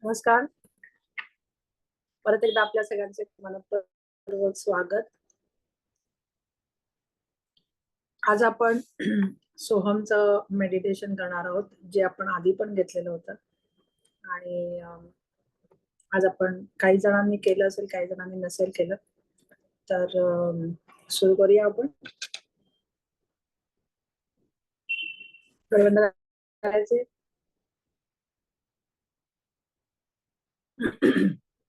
नमस्कार. परत एकदा आपल्या सगळ्यांचे मनपूर्वक स्वागत. आज आपण सोहमचं मेडिटेशन करणार आहोत, जे आपण आधी पण घेतलेलं होतं. आणि आज आपण काही जणांनी केलं असेल, काही जणांनी नसेल केलं, तर सुरू करूया आपण. करायचे.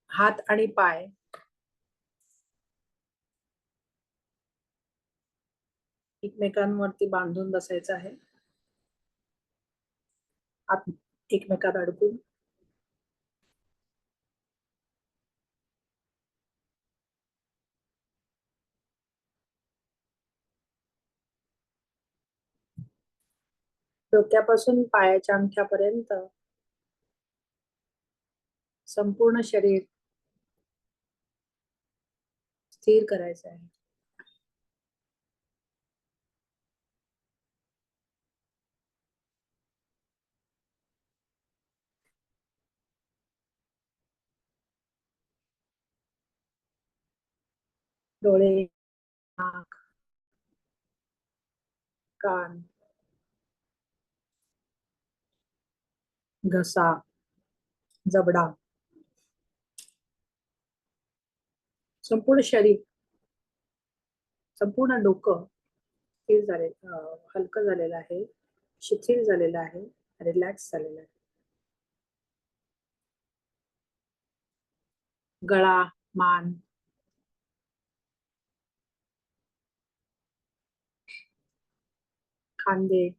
हात आणि पाय एकमेकांवरती बांधून बसायचं आहे. हात एकमेकात अडकून डोक्यापासून पायाच्या अंगठ्यापर्यंत संपूर्ण शरीर स्थिर करायचं आहे. डोळे, नाक, कान, घसा, जबडा, संपूर्ण शरीर, संपूर्ण डोकं स्थिर झाले, हलकं झालेलं आहे, शिथिल झालेलं आहे, रिलॅक्स झालेलं आहे. गळा, मान, खांदे,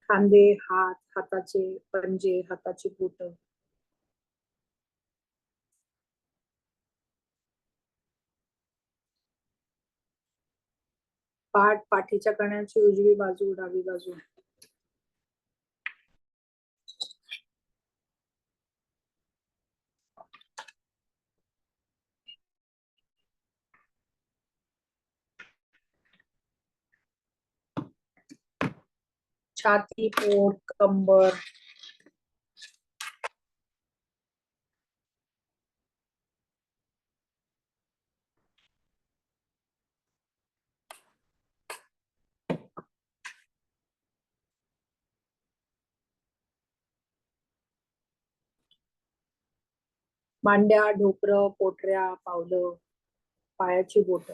खांदे, हात, हाताचे पंजे, हाताची बोट, पाठ, पाठीच्या कण्याची उजवी बाजू, डावी बाजू, छाती, पोट, कंबर, मांड्या, ढोपरं, पोटऱ्या, पावलं, पायाची बोट,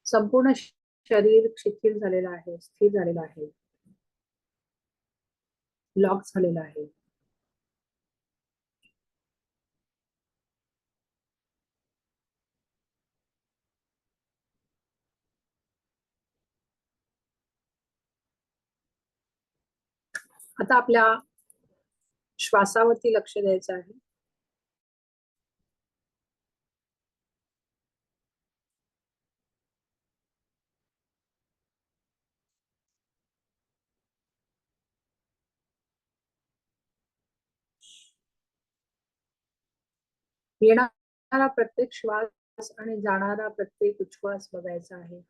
संपूर्ण शरीर शिथिल झालेलं आहे, स्थिर झालेलं आहे, लॉक झालेलं आहे. आता आपल्या श्वासावरती लक्ष द्यायचं आहे. येणारा प्रत्येक श्वास आणि जाणारा प्रत्येक उच्छ्वास बघायचा आहे.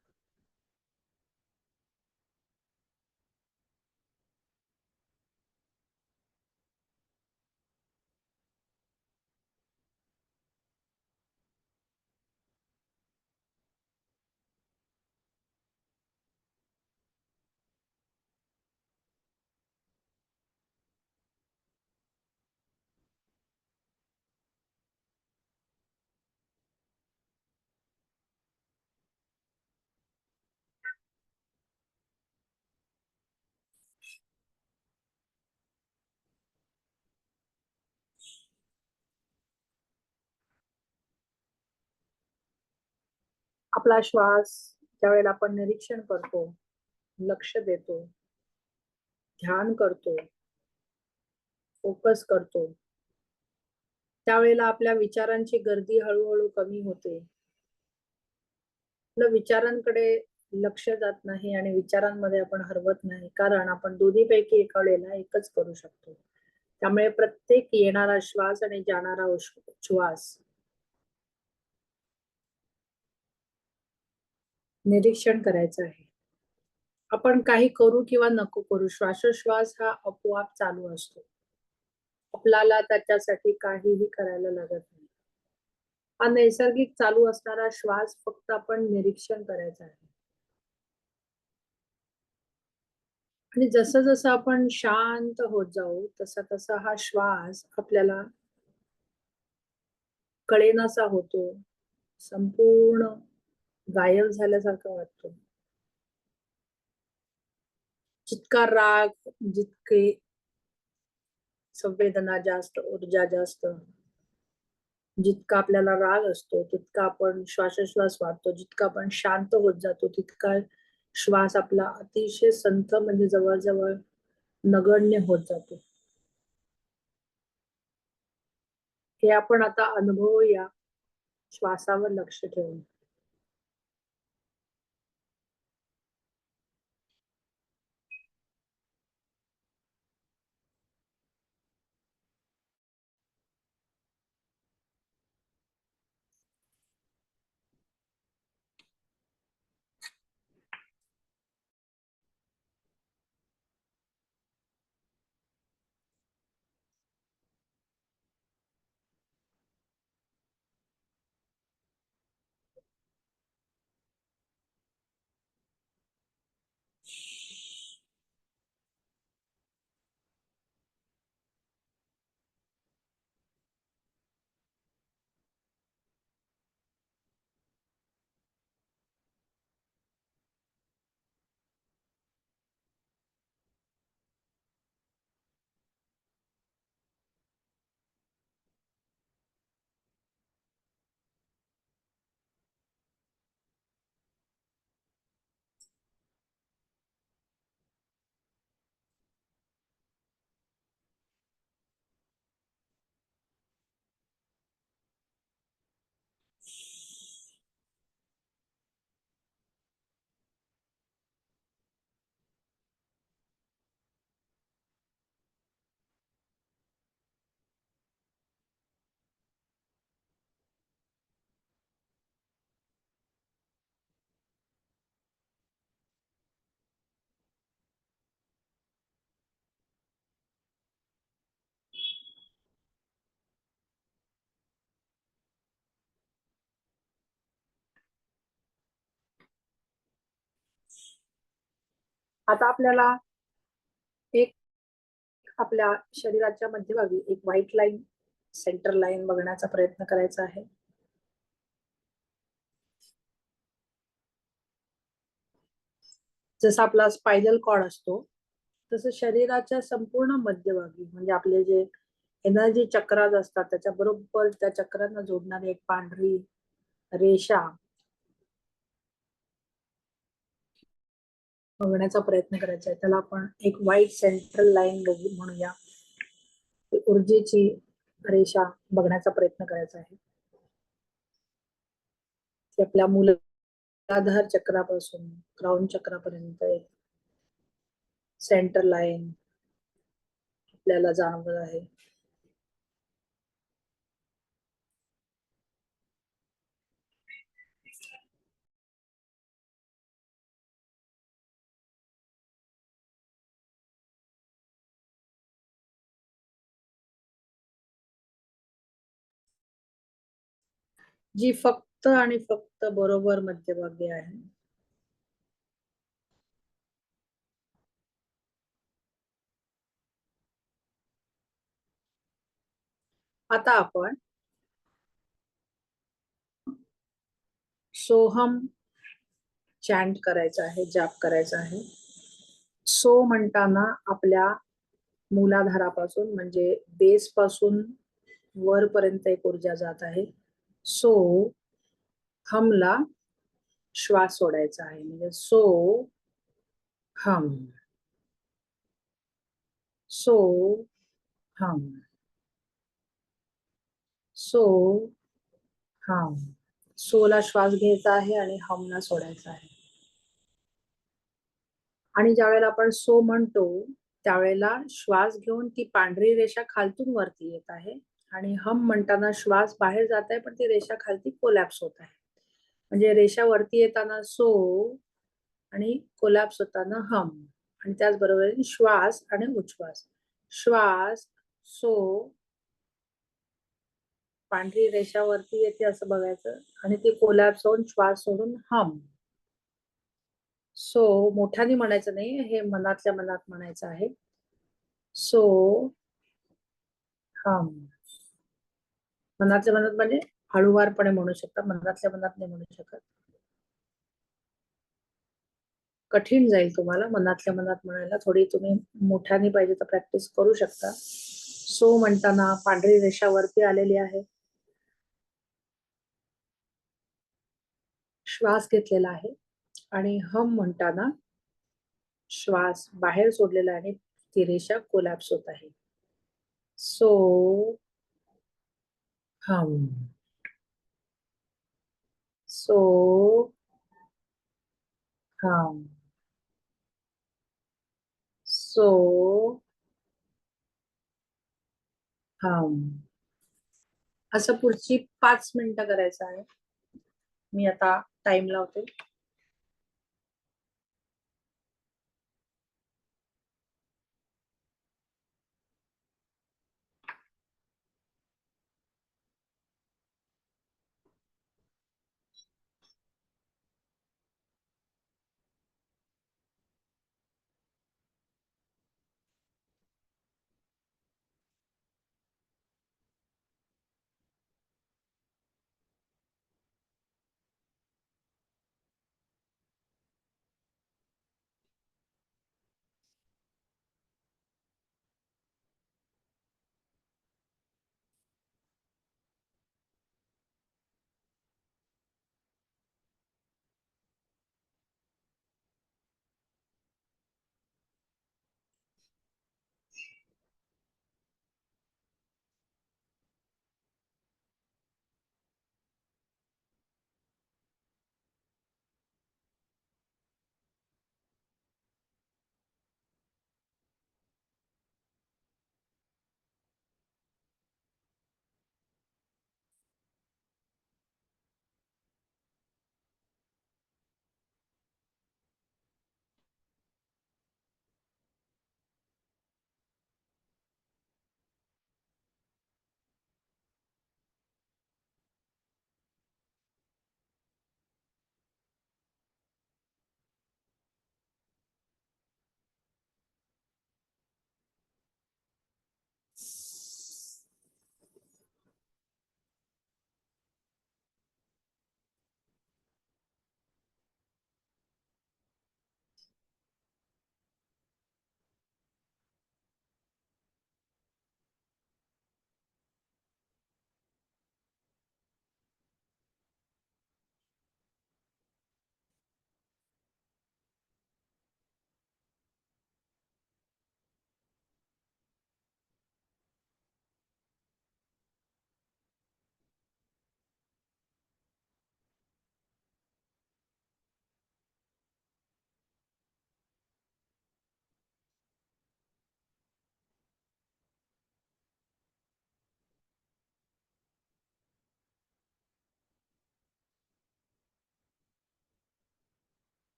आपला श्वास त्यावेळेला आपण निरीक्षण करतो, लक्ष देतो, ध्यान करतो, फोकस करतो, त्यावेळेला आपल्या विचारांची गर्दी हळूहळू कमी होते. आपल्या विचारांकडे लक्ष जात नाही आणि विचारांमध्ये आपण हरवत नाही, कारण आपण दोन्हीपैकी एका वेळेला एकच करू शकतो. त्यामुळे प्रत्येक येणारा श्वास आणि जाणारा श्वास निरीक्षण करायचं आहे. आपण काही करू किंवा नको करू, श्वासोश्वास हा आपोआप चालू असतो. आपल्याला त्याच्यासाठी काहीही करायला लागत नाही. हा नैसर्गिक चालू असणारा श्वास फक्त आपण निरीक्षण करायचा आहे. आणि जसं जसं आपण शांत होत जाऊ, तसा तसा हा श्वास आपल्याला कळेनासा होतो, संपूर्ण गायब झाल्यासारखा वाटतो. जितका राग, जितके संवेदना जास्त, ऊर्जा जास्त, जितका आपल्याला राग असतो तितका आपण श्वासोश्वास वाढतो, जितका आपण शांत होत जातो तितका श्वास आपला अतिशय संथ, म्हणजे जवळजवळ नगण्य होत जातो. हे आपण आता अनुभवूया, श्वासावर लक्ष ठेवून. आता आपल्याला एक आपल्या शरीराच्या मध्यभागी एक व्हाईट लाईन, सेंटर लाईन बघण्याचा प्रयत्न करायचा आहे. जसा आपला स्पायनल कॉर्ड असतो, तसं शरीराच्या संपूर्ण मध्यभागी, म्हणजे आपले जे एनर्जी चक्रात असतात त्याच्या बरोबर त्या चक्रांना जोडणारी एक पांढरी रेषा बघण्याचा प्रयत्न करायचा आहे. त्याला आपण एक व्हाईट सेंट्रल लाईन म्हणूया. ऊर्जेची रेषा बघण्याचा प्रयत्न करायचा आहे. ती आपल्या मूलाधार चक्रापासून क्राउन चक्रापर्यंत एक सेंटर लाईन आपल्याला जाणवत आहे. जी फक्त आणि फक्त बरोबर मध्यभागी आहे. आता आपण सोहम चॅन्ट करायचा आहे, जाप करायचा आहे. सो म्हणताना आपल्या मूलाधारापासून, म्हणजे बेस पासून वरपर्यंत एक ऊर्जा जात आहे. सो हमला श्वास सोडायचा आहे. म्हणजे सो हम, सो हम, सो हम. सोला श्वास घ्यायचा आहे आणि हमला सोडायचा आहे. आणि ज्या वेळेला आपण सो म्हणतो त्यावेळेला श्वास घेऊन ती पांढरी रेषा खालतून वरती येत आहे आणि हम म्हणताना श्वास बाहेर जात आहे पण ती रेषा खालती कोलॅप्स होत आहे. म्हणजे रेषा वरती येताना सो आणि कोलॅप्स होताना हम. आणि त्याचबरोबर श्वास आणि उच्छ्वास. श्वास सो, पांढरी रेषा वरती येते असं बघायचं आणि ती कोलॅप्स होऊन श्वास सोडून हम. सो मोठ्याने म्हणायचं नाही, हे मनातल्या मनात म्हणायचं आहे. सो हम. मनातल्या मनात म्हणजे हळूवारपणे म्हणू शकता, मनातल्या मनात नाही म्हणू शकत. कठीण जाईल तुम्हाला मनातल्या मनात म्हणायला. थोडी तुम्ही मोठ्याने पाहिजे तर प्रॅक्टिस करू शकता. सो म्हणताना पांढरी रेषा वरती आलेली आहे, श्वास घेतलेला आहे आणि हम म्हणताना श्वास बाहेर सोडलेला आहे, ती रेषा कोलॅप्स होत आहे. सो हम, सो हम, सो हम. असं पुढची 5 मिनिटं करायचं आहे. मी आता टाइम लावते.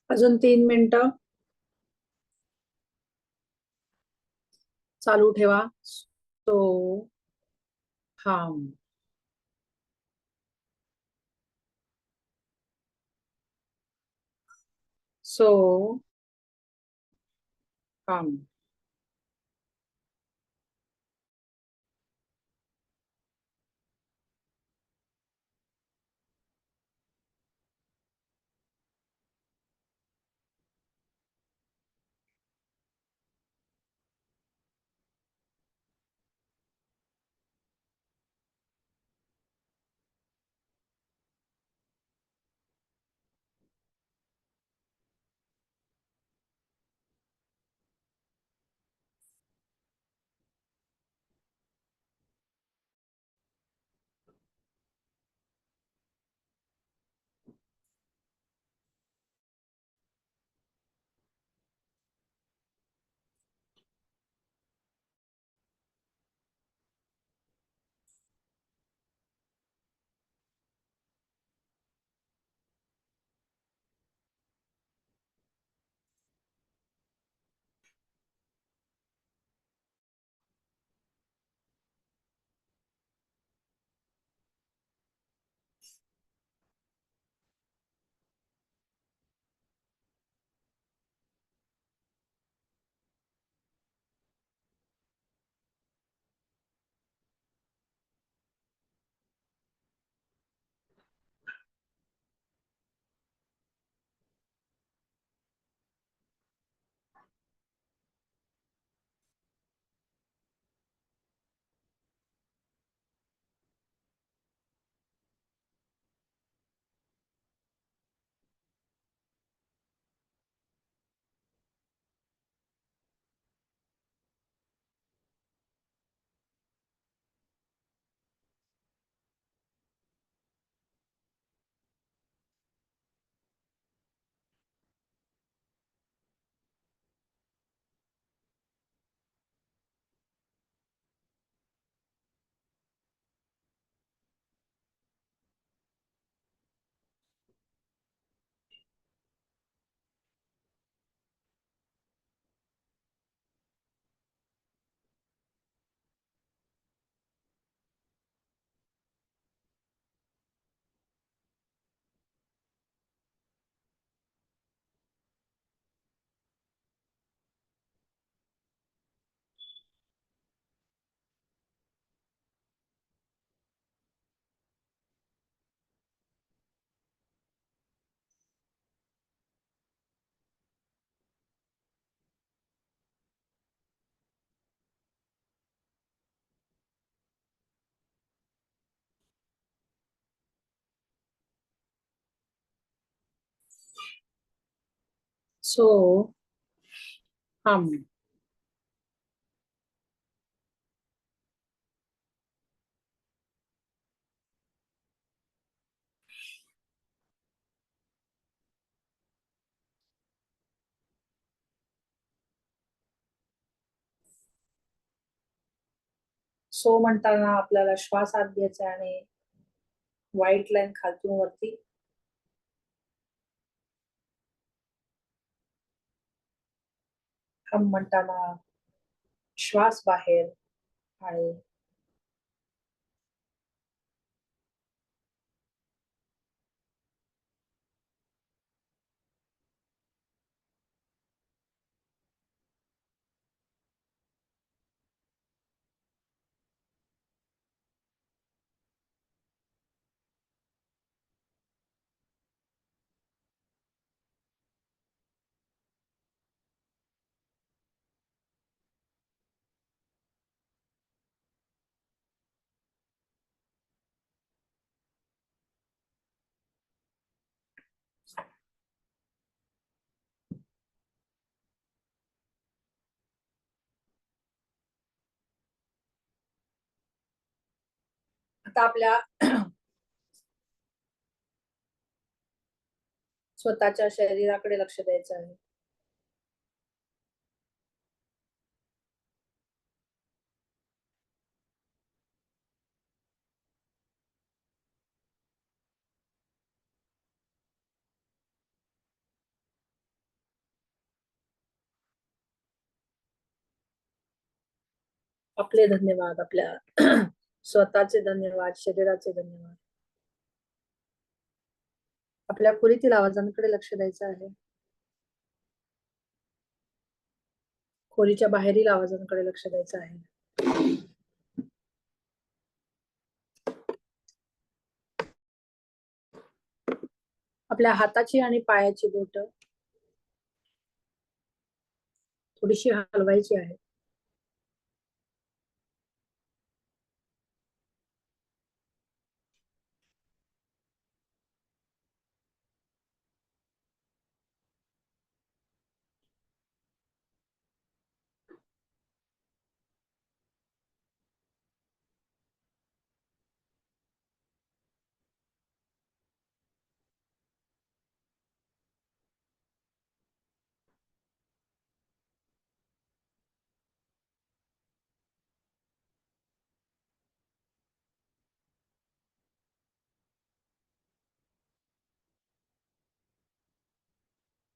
अजून 3 मिनिटं चालू ठेवा. सो हम, सो हम. सो हम सो म्हणताना आपल्याला श्वास आत घ्यायचा आणि व्हाईट लाईन खालतून वरती. हम म्हणताना श्वास बाहेर आणि आता आपल्या स्वतःच्या शरीराकडे लक्ष द्यायचं आहे. आपले धन्यवाद, आपल्या स्वतःचे धन्यवाद, शरीराचे धन्यवाद. आपल्या खोलीतील आवाजांकडे लक्ष द्यायचं आहे. खोलीच्या बाहेरील आवाजांकडे लक्ष द्यायचं आहे. आपल्या हाताची आणि पायाची बोट थोडीशी हलवायची आहे.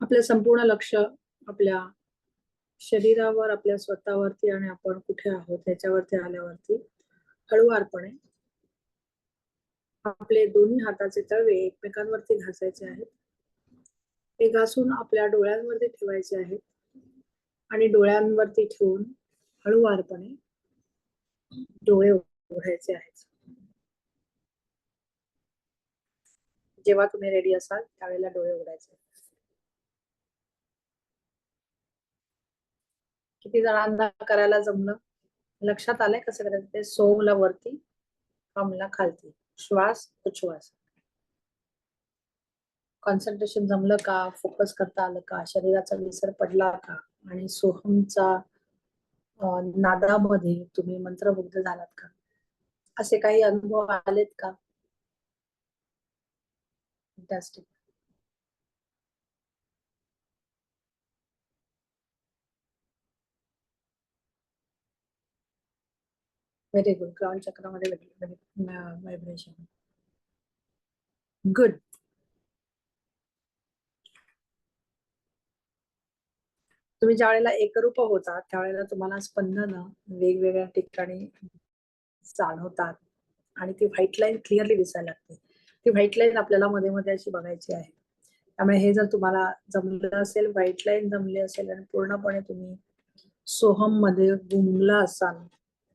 आपलं संपूर्ण लक्ष आपल्या शरीरावर, आपल्या स्वतःवरती आणि आपण कुठे आहोत ह्याच्यावरती आल्यावरती हळुवारपणे आपले दोन्ही हाताचे तळवे एकमेकांवरती घासायचे आहेत. ते घासून आपल्या डोळ्यांवरती ठेवायचे आहेत आणि डोळ्यांवरती ठेवून हळुवारपणे डोळे उघडायचे आहेत. जेव्हा तुम्ही रेडी असाल त्यावेळेला डोळे उघडायचे. किती जणांना करायला जमलं? लक्षात आलंय कसं करायचं ते? सोमला वरती, हमला खालती, श्वास उच्छ्वास. कॉन्सन्ट्रेशन जमलं का? फोकस करता आलं का? शरीराचा विसर पडला का? आणि सोहमचा नादामध्ये तुम्ही मंत्रमुग्ध झालात का? असे काही अनुभव आलेत का? फॅन्टॅस्टिक. Very good. क्राउन चक्रामध्ये व्हायब्रेशन. गुड. तुम्ही ज्या वेळेला एकरूप होता त्यावेळेला तुम्हाला स्पंदन वेगवेगळ्या ठिकाणी जाणवतात आणि ती व्हाईट लाईन क्लिअरली दिसायला लागते. ती व्हाईट लाईन आपल्याला मध्ये मध्ये अशी बघायची आहे. त्यामुळे हे जर तुम्हाला जमलं असेल, व्हाईट लाईन जमली असेल आणि पूर्णपणे तुम्ही सोहम मध्ये गुंगला असाल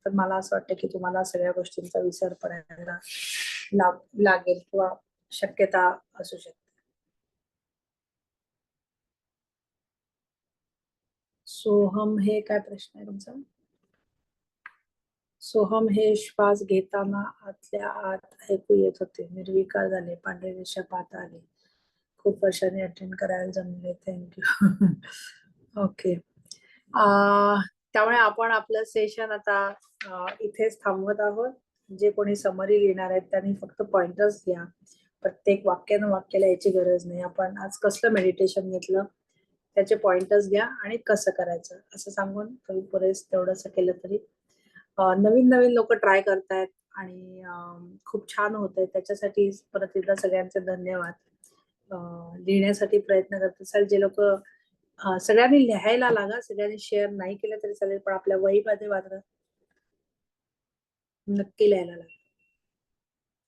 तर मला असं वाटतं की तुम्हाला सगळ्या गोष्टींचा विसर पडायला लागेल किंवा शक्यता असू शकते. सोहम हे काय प्रश्न आहे तुमचा? सोहम हे श्वास घेताना आतल्या आत ऐकू येत होते. निर्विकार झाले, पांढरे रेषा पाहता आले, खूप वर्षांनी अटेंड करायला जमले. थँक्यू. ओके. त्यामुळे आपण आपलं सेशन आता इथेच थांबवत आहोत. जे कोणी समरी लिहिणार आहेत त्यांनी फक्त पॉइंटर्स घ्या. प्रत्येक वाक्यानं वाक्याला याची गरज नाही. आपण आज कसलं मेडिटेशन घेतलं त्याचे पॉइंटर्स घ्या आणि कसं करायचं असं सांगून तुम्ही पुरेस तेवढंसं केलं तरी नवीन नवीन लोक ट्राय करतायत आणि खूप छान होत आहे. त्याच्यासाठी परत एकदा सगळ्यांचे धन्यवाद. लिहिण्यासाठी प्रयत्न करत असाल जे लोक सगळ्यांनी लिहायला लागा. सगळ्यांनी शेअर नाही केलं तरी चालेल, पण आपल्या वहीमध्ये मात्र नक्की लिहायला लागा.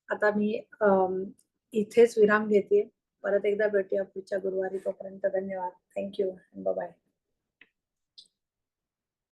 आता मी इथेच विराम घेते. परत एकदा भेटूया पुढच्या गुरुवारी. तोपर्यंत धन्यवाद. थँक्यू. Bye bye.